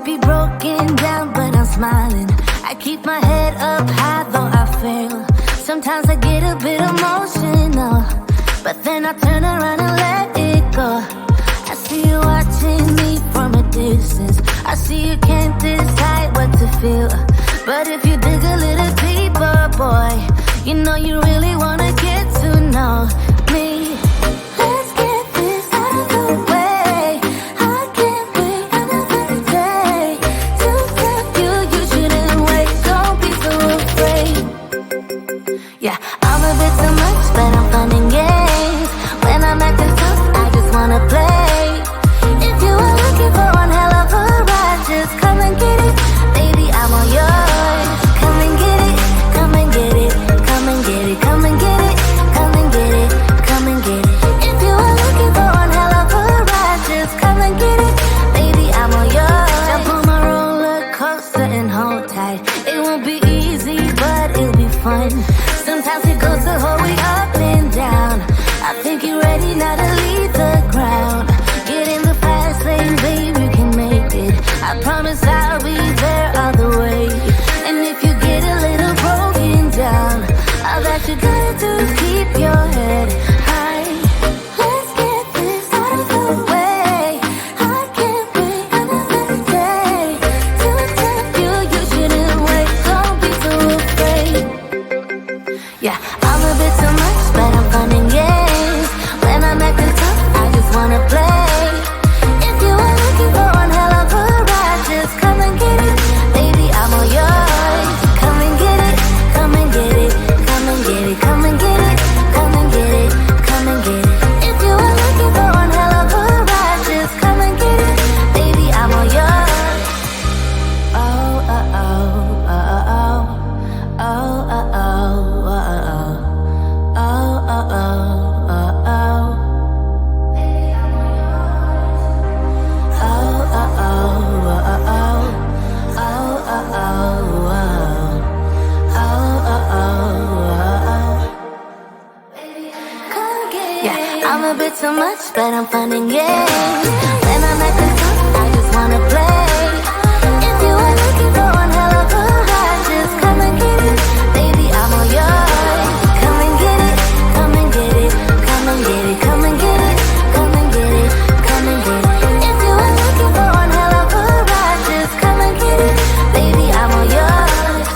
be broken down, but I'm smiling. I keep my head up high, though I fail. Sometimes I get a bit emotional, but then I turn around and let it go. I see you watching me from a distance. I see you can't decide what to feel, but if you dig a little deeper, boy, you know you really wanna get to know me. Let's get this out of the way. I can't wait another day to tell you you shouldn't wait. Don't be so afraid. Yeah, I'm a bit too much, but I'm fun and games. When I'm acting tough, I just wanna play. If you are looking for one hell of a ride, just come and get it. Baby, I'm all yours. Come and get it, come and get it, come and get it, come and get it, come and get it, come and get it. If you are looking for one hell of a ride, just come and get it. Baby, I'm all yours. Jump on my roller coaster and hold tight. It won't be easy, but it'll be fun. Sometimes it goes the whole way up and down. I think you're ready now to leave the ground. Get in the fast lane, baby, you can make it. I promise I'll be there all the way. And if you get a little broken down, all that you gotta do is keep your head high. Let's get this out of the way. I can't wait another day to tell you you shouldn't wait. Don't be so afraid. Yeah, I'm a bit too much, but I'm fun and games. When I'm acting tough, I just wanna play. If you are looking for one hell of a ride, just come and get it. Baby, I'm all yours. Come and get it, come and get it, come and get it, come and get it, come and get it, come and get it. If you are looking for one hell of a ride, just come and get it. Baby, I'm all yours. Oh, oh, oh, oh, oh, oh, oh, oh, oh, oh. Oh, oh, oh, oh, oh. Baby, I'm all yours. Oh, oh, oh, oh, oh. Oh, oh, oh, oh. Oh, oh, oh, oh. Come get it. Yeah, I'm a bit too much, but I'm fun and games. When I'm acting tough, I just wanna play. If you are looking for one hell of a ride, just come and get it. Baby, I'm all yours. Come and get it, come and get it, come and get it, come and get it, come and get it, come and get it. If you are looking for one hell of a ride, just come and get it. Baby, I'm all yours.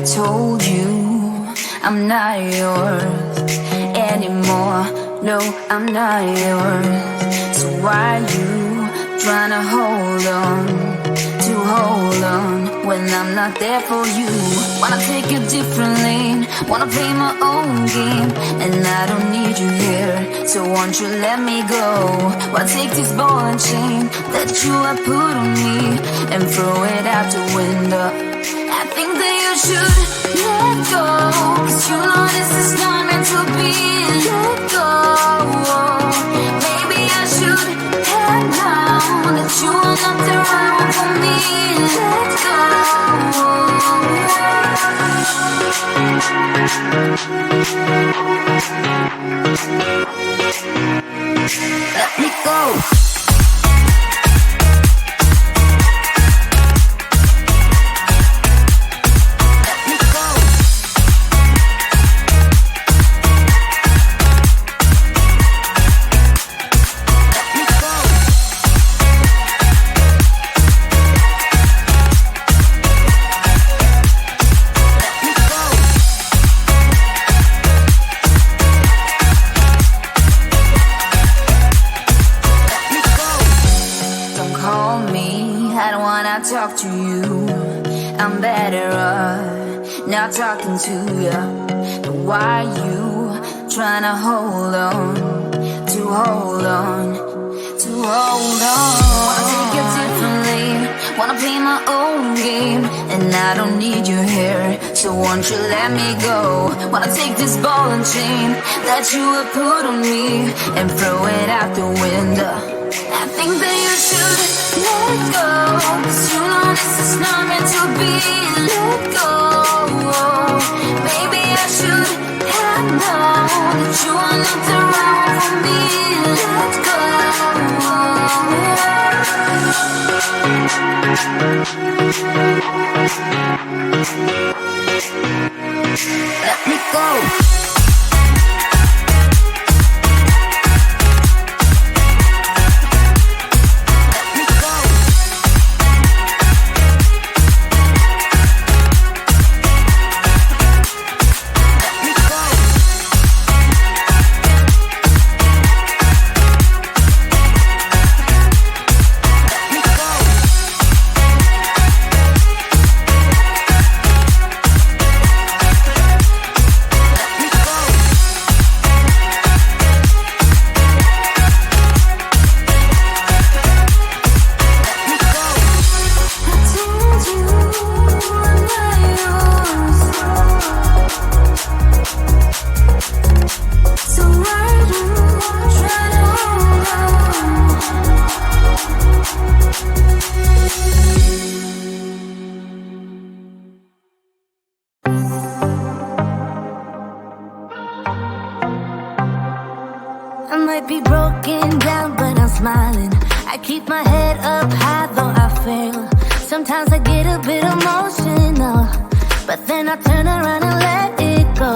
I told you I'm not yours anymore. No, I'm not yours. So why you tryna hold on when I'm not there for you? Wanna take a different lane, wanna play my own game, and I don't need you here, so won't you let me go? Wanna take this ball and chain that you have put on me and throw it out the window. I think that you should let go, 'cause you know this is not meant to be. Let go. Maybe I should have known that you are not the right one for me. Let go. Let me go. Talk to you, I'm better off not talking to you. But why you tryna hold on? Wanna take a different lane, wanna play my own game, and I don't need you here, so won't you let me go? Wanna take this ball and chain that you have put on me and throw it out the window. I think that you should let go, 'cause you know this is not meant to be. Let go. Maybe I should have known that you are not the right one for me. Let go. Let me go. I might be broken down, but I'm smiling. I keep my head up high, though I fail. Sometimes I get a bit emotional, but then I turn around and let it go.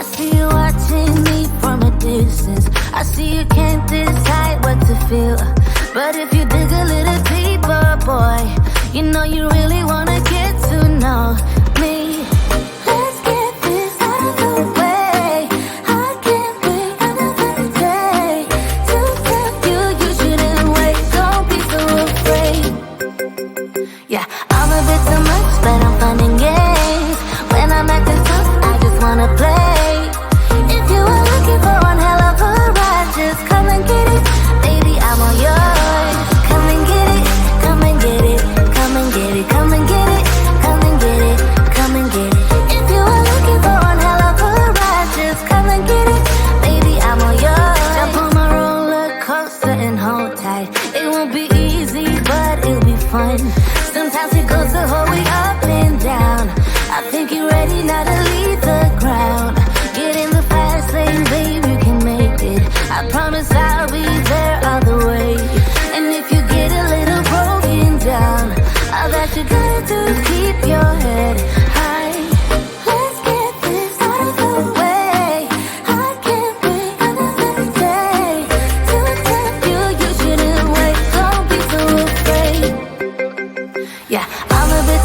I see you watching me from a distance. I see you can't decide what to feel, but if you dig a little deeper, boy, you know you really wanna get to know me. Let's get this out of the way. I can't wait another day to tell you you shouldn't wait. Don't be so afraid. Yeah, I'm a bit too much, but I'm fun and games. When I'm acting tough, I just wanna play. If you are looking for one hell of a ride, just come and get it. Baby, I'm all yours. Come and get it, come and get it, come and get it, come and get it, come and get it, come and get it. If you are looking for one hell of a ride, just come and get it. Baby, I'm all yours. Jump on my roller coaster and hold tight. It won't be easy, but it'll be fun. Sometimes it goes the whole way up and down. I think you're ready now to leave the ground. Get in the fast lane, babe, you can make it. I promise I'll be there all the way. And if you get a little broken down, all that you gotta do is keep your head high. Let's get this out of the way. I can't wait another day to tell you you shouldn't wait. Don't be so afraid. Yeah, I'm a bit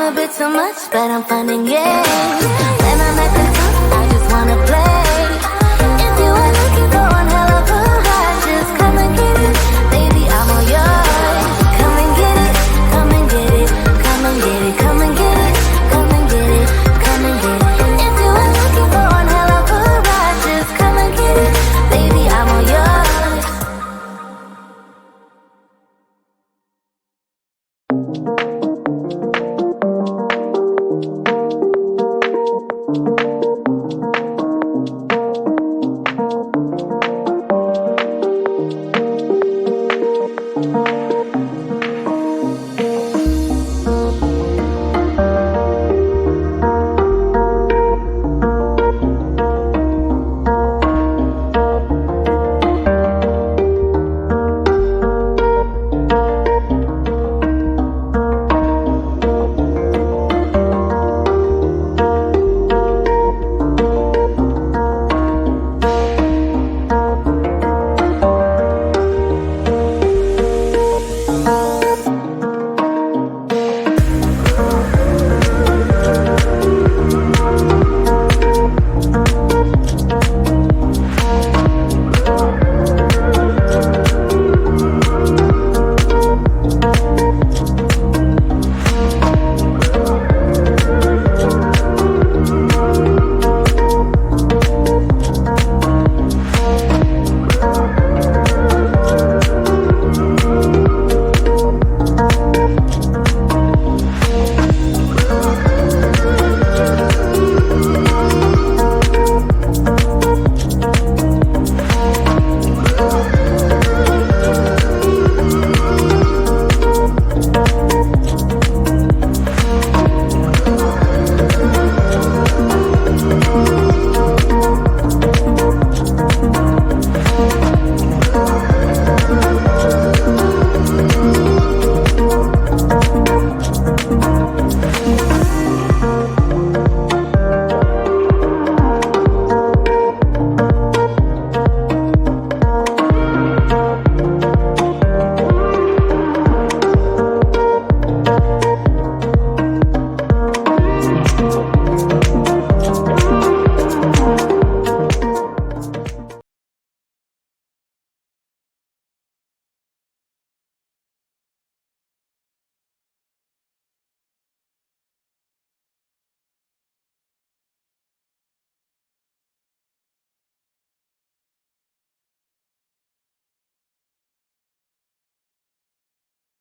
a bit too much, but I'm fun and games. When I'm at the top, I just wanna play. If you are looking for one hell of a ride, just come and get it, baby, I'm all yours. Come and get it, come and get it, come and get it, come and get it, come and get it, come and get it. If you are looking for one hell of a ride, just come and get it, baby, I'm all yours.